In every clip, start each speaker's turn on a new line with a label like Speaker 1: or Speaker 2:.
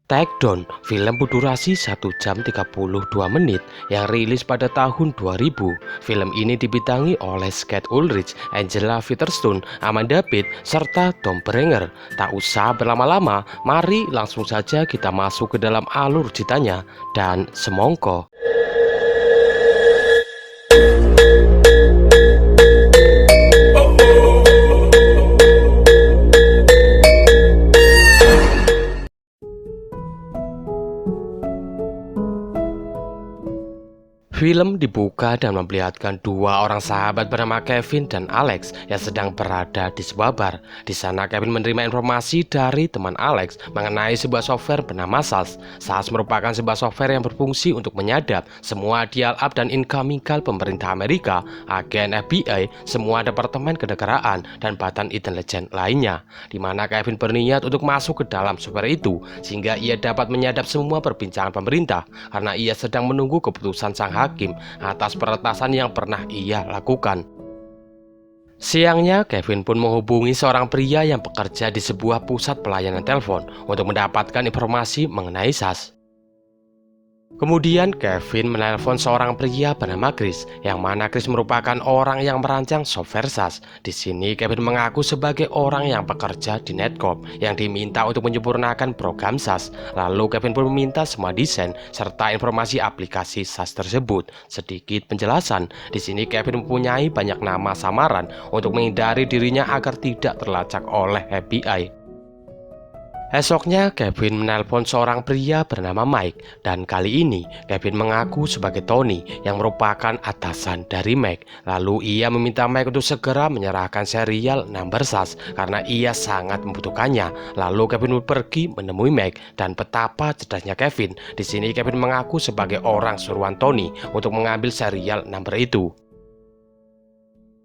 Speaker 1: Takedown, film berdurasi 1 jam 32 menit yang rilis pada tahun 2000. Film ini dibintangi oleh Scott Ulrich, Angela Featherstone, Amanda Pitt, serta Tom Berenger. Tak usah berlama-lama, mari langsung saja kita masuk ke dalam alur ceritanya dan semongko. Film dibuka dan memperlihatkan dua orang sahabat bernama Kevin dan Alex yang sedang berada di sebuah bar. Di sana Kevin menerima informasi dari teman Alex mengenai sebuah software bernama SAS. SAS merupakan sebuah software yang berfungsi untuk menyadap semua dial-up dan incoming call pemerintah Amerika, agen FBI, semua departemen kenegaraan, dan badan intelijen lainnya. Di mana Kevin berniat untuk masuk ke dalam software itu sehingga ia dapat menyadap semua perbincangan pemerintah karena ia sedang menunggu keputusan sang hakim atas peretasan yang pernah ia lakukan. Siangnya, Kevin pun menghubungi seorang pria yang bekerja di sebuah pusat pelayanan telepon untuk mendapatkan informasi mengenai SAS. Kemudian Kevin menelpon seorang pria bernama Chris, yang mana Chris merupakan orang yang merancang software SAS. Di sini Kevin mengaku sebagai orang yang bekerja di Netcom yang diminta untuk menyempurnakan program SAS. Lalu Kevin pun meminta semua desain serta informasi aplikasi SAS tersebut. Sedikit penjelasan, di sini Kevin mempunyai banyak nama samaran untuk menghindari dirinya agar tidak terlacak oleh FBI. Esoknya Kevin menelpon seorang pria bernama Mike, dan kali ini Kevin mengaku sebagai Tony yang merupakan atasan dari Mike. Lalu ia meminta Mike untuk segera menyerahkan serial number SAS karena ia sangat membutuhkannya. Lalu Kevin pun pergi menemui Mike, dan betapa cerdasnya Kevin. Di sini Kevin mengaku sebagai orang suruhan Tony untuk mengambil serial number itu.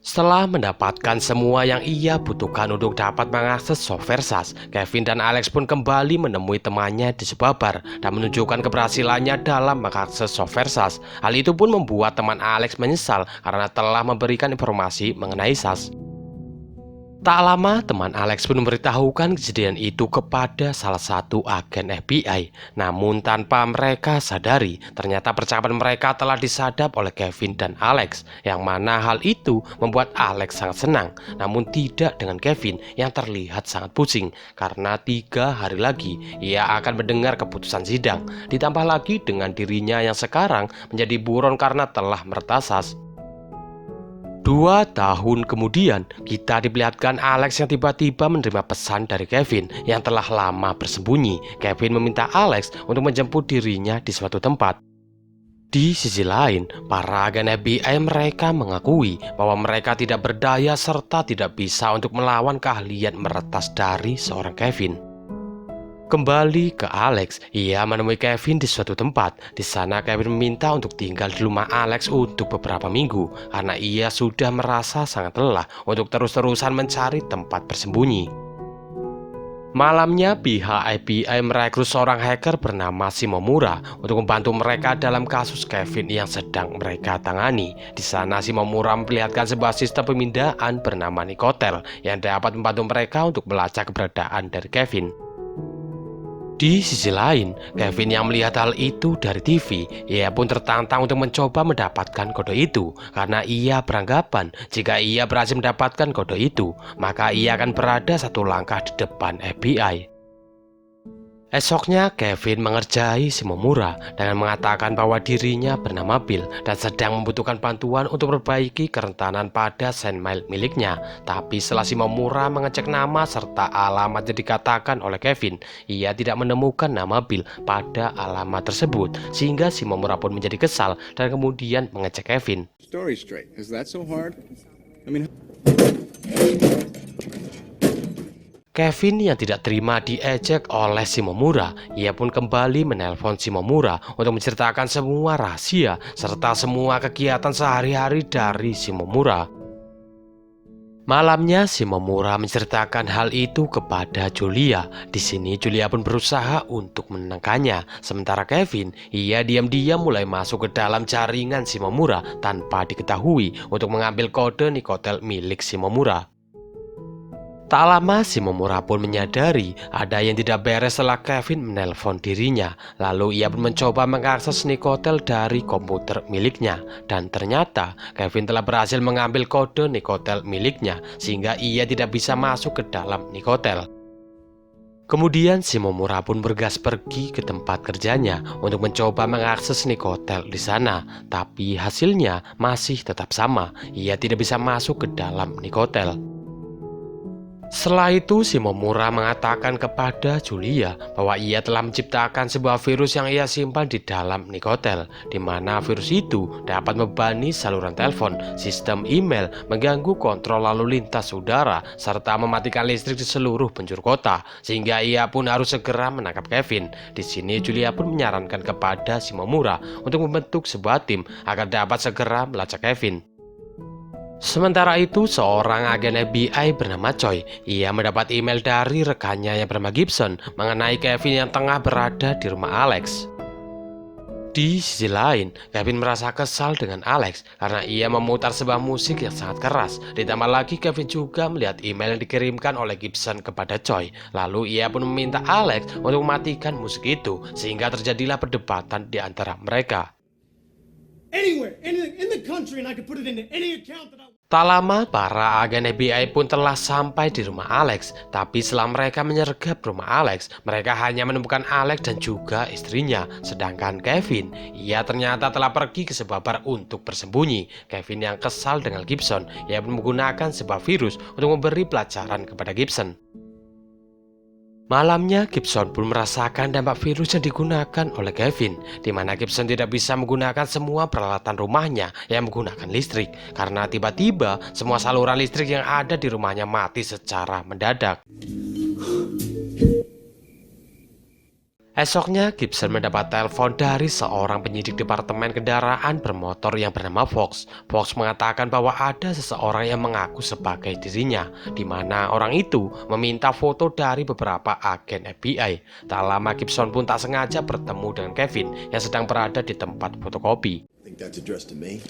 Speaker 1: Setelah mendapatkan semua yang ia butuhkan untuk dapat mengakses software SAS, Kevin dan Alex pun kembali menemui temannya di sebuah bar dan menunjukkan keberhasilannya dalam mengakses software SAS. Hal itu pun membuat teman Alex menyesal karena telah memberikan informasi mengenai SAS. Tak lama, teman Alex pun memberitahukan kejadian itu kepada salah satu agen FBI. Namun tanpa mereka sadari, ternyata percakapan mereka telah disadap oleh Kevin dan Alex, yang mana hal itu membuat Alex sangat senang. Namun tidak dengan Kevin yang terlihat sangat pusing, karena 3 hari lagi ia akan mendengar keputusan sidang. Ditambah lagi dengan dirinya yang sekarang menjadi buron karena telah meretas SAS. 2 tahun kemudian, kita diperlihatkan Alex yang tiba-tiba menerima pesan dari Kevin yang telah lama bersembunyi. Kevin meminta Alex untuk menjemput dirinya di suatu tempat. Di sisi lain, para agen FBI mereka mengakui bahwa mereka tidak berdaya serta tidak bisa untuk melawan keahlian meretas dari seorang Kevin. Kembali ke Alex, ia menemui Kevin di suatu tempat. Di sana Kevin meminta untuk tinggal di rumah Alex untuk beberapa minggu karena ia sudah merasa sangat lelah untuk terus-terusan mencari tempat bersembunyi. Malamnya, pihak FBI merekrut seorang hacker bernama Shimomura untuk membantu mereka dalam kasus Kevin yang sedang mereka tangani. Di sana Shimomura memperlihatkan sebuah sistem pemindahan bernama Nikotel yang dapat membantu mereka untuk melacak keberadaan dari Kevin. Di sisi lain, Kevin yang melihat hal itu dari TV, ia pun tertantang untuk mencoba mendapatkan kode itu karena ia beranggapan jika ia berhasil mendapatkan kode itu, maka ia akan berada 1 langkah di depan FBI. Esoknya, Kevin mengerjai Shimomura dengan mengatakan bahwa dirinya bernama Bill dan sedang membutuhkan bantuan untuk memperbaiki kerentanan pada sendmail miliknya. Tapi setelah Shimomura mengecek nama serta alamat yang dikatakan oleh Kevin, ia tidak menemukan nama Bill pada alamat tersebut, sehingga Shimomura pun menjadi kesal dan kemudian mengecek Kevin.
Speaker 2: Story straight. Is that so hard? I mean...
Speaker 1: Kevin yang tidak terima diejek oleh Shimomura, ia pun kembali menelpon Shimomura untuk menceritakan semua rahasia serta semua kegiatan sehari-hari dari Shimomura. Malamnya, Shimomura menceritakan hal itu kepada Julia. Di sini Julia pun berusaha untuk menenangkannya. Sementara Kevin, ia diam-diam mulai masuk ke dalam jaringan Shimomura tanpa diketahui untuk mengambil kode Nikotel milik Shimomura. Tak lama Shimomura pun menyadari ada yang tidak beres setelah Kevin menelpon dirinya. Lalu ia pun mencoba mengakses Nikotel dari komputer miliknya. Dan ternyata Kevin telah berhasil mengambil kode Nikotel miliknya sehingga ia tidak bisa masuk ke dalam Nikotel. Kemudian Shimomura pun bergas pergi ke tempat kerjanya untuk mencoba mengakses Nikotel di sana. Tapi hasilnya masih tetap sama, ia tidak bisa masuk ke dalam Nikotel. Setelah itu, Shimomura mengatakan kepada Julia bahwa ia telah menciptakan sebuah virus yang ia simpan di dalam Nikotel, di mana virus itu dapat membebani saluran telepon, sistem email, mengganggu kontrol lalu lintas udara, serta mematikan listrik di seluruh penjuru kota, sehingga ia pun harus segera menangkap Kevin. Di sini Julia pun menyarankan kepada Shimomura untuk membentuk sebuah tim agar dapat segera melacak Kevin. Sementara itu, seorang agen FBI bernama Choi, ia mendapat email dari rekannya yang bernama Gibson mengenai Kevin yang tengah berada di rumah Alex. Di sisi lain, Kevin merasa kesal dengan Alex karena ia memutar sebuah musik yang sangat keras. Ditambah lagi, Kevin juga melihat email yang dikirimkan oleh Gibson kepada Choi. Lalu ia pun meminta Alex untuk mematikan musik itu, sehingga terjadilah perdebatan di antara mereka.
Speaker 3: Anywhere, in the country, and I could put it into any account that I.
Speaker 1: Tak lama, para agen FBI pun telah sampai di rumah Alex. Tapi setelah mereka menyergap rumah Alex, mereka hanya menemukan Alex dan juga istrinya. Sedangkan Kevin, ia ternyata telah pergi ke sebuah bar untuk bersembunyi. Kevin yang kesal dengan Gibson, ia pun menggunakan sebuah virus untuk memberi pelajaran kepada Gibson. Malamnya, Gibson pun merasakan dampak virus yang digunakan oleh Kevin, di mana Gibson tidak bisa menggunakan semua peralatan rumahnya yang menggunakan listrik, karena tiba-tiba semua saluran listrik yang ada di rumahnya mati secara mendadak. Esoknya, Gibson mendapat telepon dari seorang penyidik departemen kendaraan bermotor yang bernama Fox. Fox mengatakan bahwa ada seseorang yang mengaku sebagai dirinya, di mana orang itu meminta foto dari beberapa agen FBI. Tak lama, Gibson pun tak sengaja bertemu dengan Kevin yang sedang berada di tempat fotokopi.
Speaker 4: Think that's addressed to me?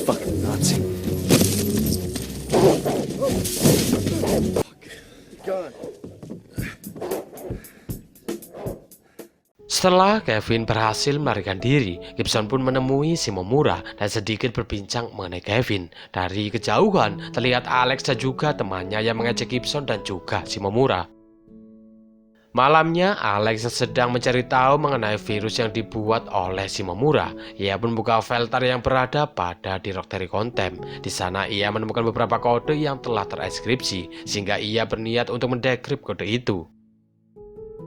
Speaker 4: Fucking Nazi. God.
Speaker 1: Setelah Kevin berhasil melarikan diri, Gibson pun menemui Shimomura dan sedikit berbincang mengenai Kevin. Dari kejauhan, terlihat Alex dan juga temannya yang mengejek Gibson dan juga Shimomura. Malamnya, Alex sedang mencari tahu mengenai virus yang dibuat oleh Shimomura. Ia pun buka filter yang berada pada directory Contempt. Di sana ia menemukan beberapa kode yang telah tereskripsi, sehingga ia berniat untuk mendekrip kode itu.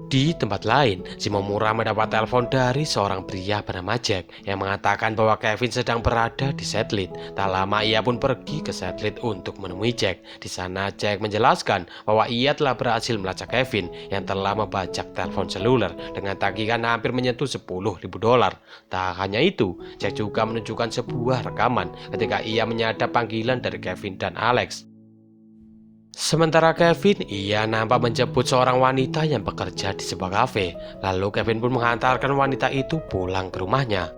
Speaker 1: Di tempat lain, Shimomura mendapat telepon dari seorang pria bernama Jack yang mengatakan bahwa Kevin sedang berada di Settleith. Tak lama ia pun pergi ke Settleith untuk menemui Jack. Di sana Jack menjelaskan bahwa ia telah berhasil melacak Kevin yang telah membajak telepon seluler dengan tagihan hampir menyentuh $10.000. Tak hanya itu, Jack juga menunjukkan sebuah rekaman ketika ia menyadap panggilan dari Kevin dan Alex. Sementara Kevin, ia nampak menjemput seorang wanita yang bekerja di sebuah kafe. Lalu Kevin pun mengantarkan wanita itu pulang ke rumahnya.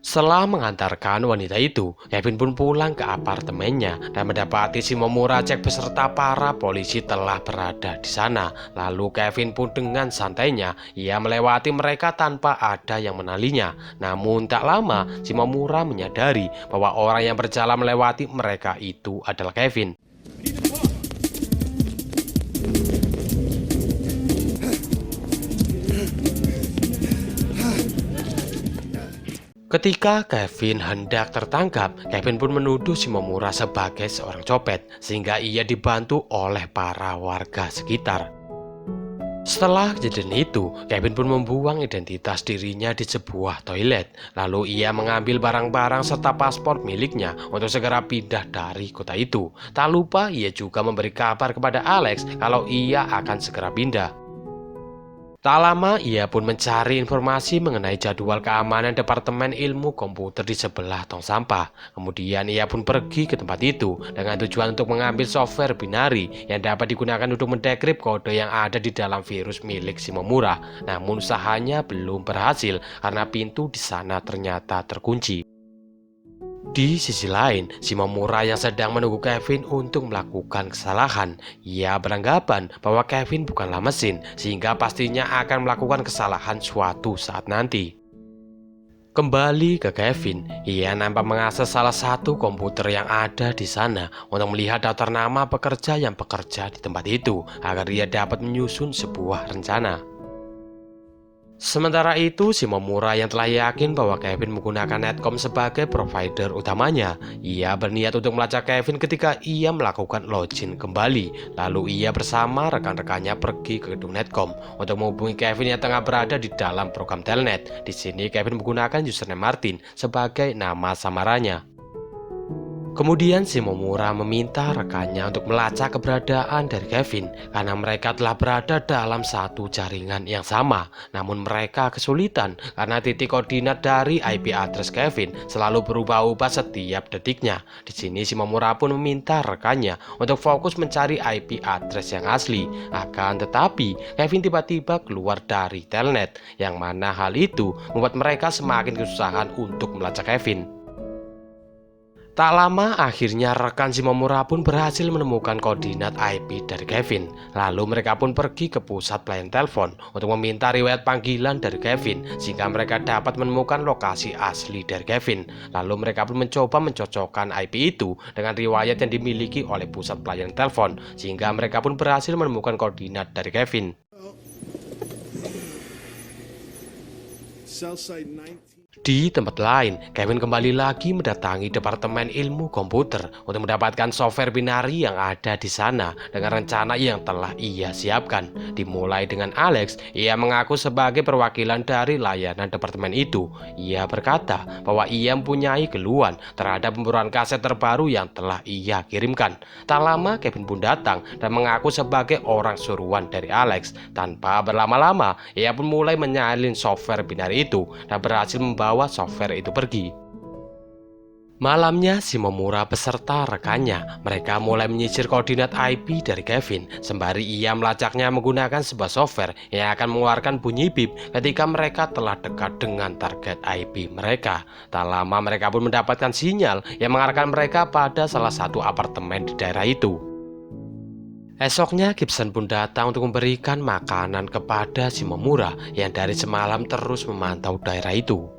Speaker 1: Setelah mengantarkan wanita itu, Kevin pun pulang ke apartemennya dan mendapati Shimomura, Jack beserta para polisi telah berada di sana. Lalu Kevin pun dengan santainya, ia melewati mereka tanpa ada yang mengenalinya. Namun tak lama, Shimomura menyadari bahwa orang yang berjalan melewati mereka itu adalah Kevin. Ketika Kevin hendak tertangkap, Kevin pun menuduh Shimomura sebagai seorang copet, sehingga ia dibantu oleh para warga sekitar. Setelah kejadian itu, Kevin pun membuang identitas dirinya di sebuah toilet. Lalu ia mengambil barang-barang serta paspor miliknya untuk segera pindah dari kota itu. Tak lupa ia juga memberi kabar kepada Alex kalau ia akan segera pindah. Tak lama, ia pun mencari informasi mengenai jadwal keamanan Departemen Ilmu Komputer di sebelah tong sampah. Kemudian ia pun pergi ke tempat itu dengan tujuan untuk mengambil software binari yang dapat digunakan untuk mendekrip kode yang ada di dalam virus milik Shimomura. Namun usahanya belum berhasil karena pintu di sana ternyata terkunci. Di sisi lain, Shimomura yang sedang menunggu Kevin untuk melakukan kesalahan. Ia beranggapan bahwa Kevin bukanlah mesin, sehingga pastinya akan melakukan kesalahan suatu saat nanti. Kembali ke Kevin, ia nampak mengakses salah satu komputer yang ada di sana untuk melihat daftar nama pekerja yang bekerja di tempat itu, agar ia dapat menyusun sebuah rencana. Sementara itu, Shimomura yang telah yakin bahwa Kevin menggunakan Netcom sebagai provider utamanya. Ia berniat untuk melacak Kevin ketika ia melakukan login kembali. Lalu ia bersama rekan-rekannya pergi ke gedung Netcom untuk menghubungi Kevin yang tengah berada di dalam program telnet. Di sini Kevin menggunakan username Martin sebagai nama samarannya. Kemudian Shimomura meminta rekannya untuk melacak keberadaan dari Kevin karena mereka telah berada dalam satu jaringan yang sama. Namun mereka kesulitan karena titik koordinat dari IP address Kevin selalu berubah-ubah setiap detiknya. Di sini Shimomura pun meminta rekannya untuk fokus mencari IP address yang asli. Akan tetapi Kevin tiba-tiba keluar dari telnet, yang mana hal itu membuat mereka semakin kesusahan untuk melacak Kevin. Tak lama, akhirnya rekan Shimomura pun berhasil menemukan koordinat IP dari Kevin. Lalu mereka pun pergi ke pusat pelayan telepon untuk meminta riwayat panggilan dari Kevin, sehingga mereka dapat menemukan lokasi asli dari Kevin. Lalu mereka pun mencoba mencocokkan IP itu dengan riwayat yang dimiliki oleh pusat pelayan telepon, sehingga mereka pun berhasil menemukan koordinat dari Kevin.
Speaker 2: Southside 19.
Speaker 1: Di tempat lain, Kevin kembali lagi mendatangi Departemen Ilmu Komputer untuk mendapatkan software binari yang ada di sana dengan rencana yang telah ia siapkan. Dimulai dengan Alex, ia mengaku sebagai perwakilan dari layanan departemen itu. Ia berkata bahwa ia mempunyai keluhan terhadap pemburuan kaset terbaru yang telah ia kirimkan. Tak lama, Kevin pun datang dan mengaku sebagai orang suruhan dari Alex. Tanpa berlama-lama, ia pun mulai menyalin software binari itu dan berhasil membawa software itu pergi. Malamnya, Shimomura beserta rekannya, mereka mulai menyisir koordinat IP dari Kevin, sembari ia melacaknya menggunakan sebuah software yang akan mengeluarkan bunyi bip ketika mereka telah dekat dengan target IP mereka. Tak lama mereka pun mendapatkan sinyal yang mengarahkan mereka pada salah satu apartemen di daerah itu. Esoknya, Gibson pun datang untuk memberikan makanan kepada Shimomura yang dari semalam terus memantau daerah itu.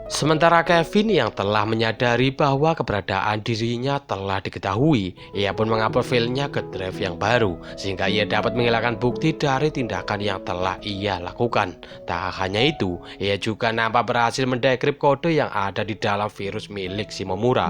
Speaker 1: Sementara Kevin yang telah menyadari bahwa keberadaan dirinya telah diketahui, ia pun mengupload filenya ke drive yang baru, sehingga ia dapat menghilangkan bukti dari tindakan yang telah ia lakukan. Tak hanya itu, ia juga nampak berhasil mendekrip kode yang ada di dalam virus milik Shimomura.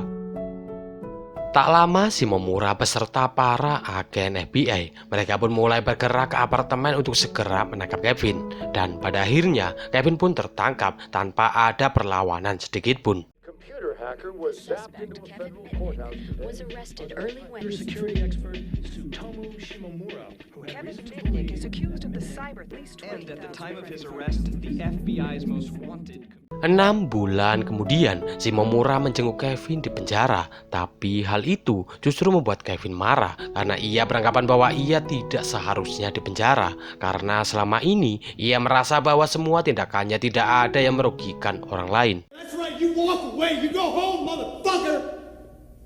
Speaker 1: Tak lama, Shimomura beserta para agen FBI, mereka pun mulai bergerak ke apartemen untuk segera menangkap Kevin. Dan pada akhirnya, Kevin pun tertangkap tanpa ada perlawanan sedikit pun.
Speaker 5: Computer hacker was zapped into a federal courthouse today.
Speaker 6: Was arrested early Wednesday.
Speaker 3: Security expert Tsutomu Shimomura, who had
Speaker 6: Kevin
Speaker 3: reason to
Speaker 6: Mitnick
Speaker 3: believe
Speaker 6: is accused of the cyber at least 20,000
Speaker 7: And at the time of his arrest, the FBI's most wanted.
Speaker 1: 6 bulan kemudian, Shimomura menjenguk Kevin di penjara. Tapi hal itu justru membuat Kevin marah karena ia beranggapan bahwa ia tidak seharusnya di penjara. Karena selama ini ia merasa bahwa semua tindakannya tidak ada yang merugikan orang lain.
Speaker 3: That's right, you walk away, you go home, motherfucker!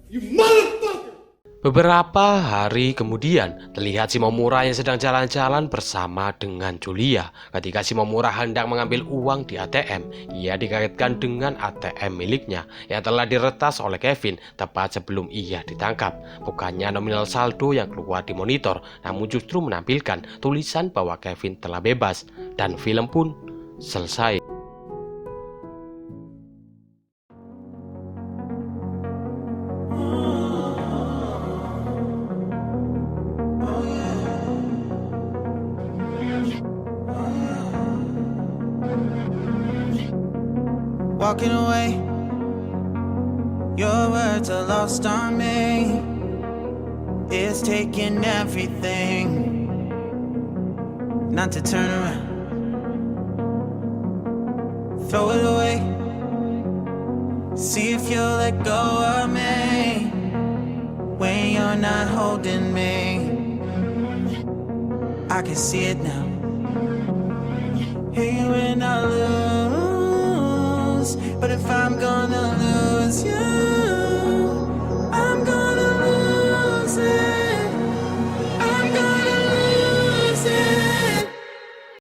Speaker 3: You motherfucker!
Speaker 1: Beberapa hari kemudian, terlihat Shimomura yang sedang jalan-jalan bersama dengan Julia. Ketika Shimomura hendak mengambil uang di ATM, ia dikagetkan dengan ATM miliknya yang telah diretas oleh Kevin tepat sebelum ia ditangkap. Bukannya nominal saldo yang keluar di monitor, namun justru menampilkan tulisan bahwa Kevin telah bebas. Dan film pun selesai.
Speaker 8: Walking away, your words are lost on me. It's taking everything. not to turn around. Throw it away. See if you'll let go of me when you're not holding me. I can see it now. Hey, when I lose, but if I'm gone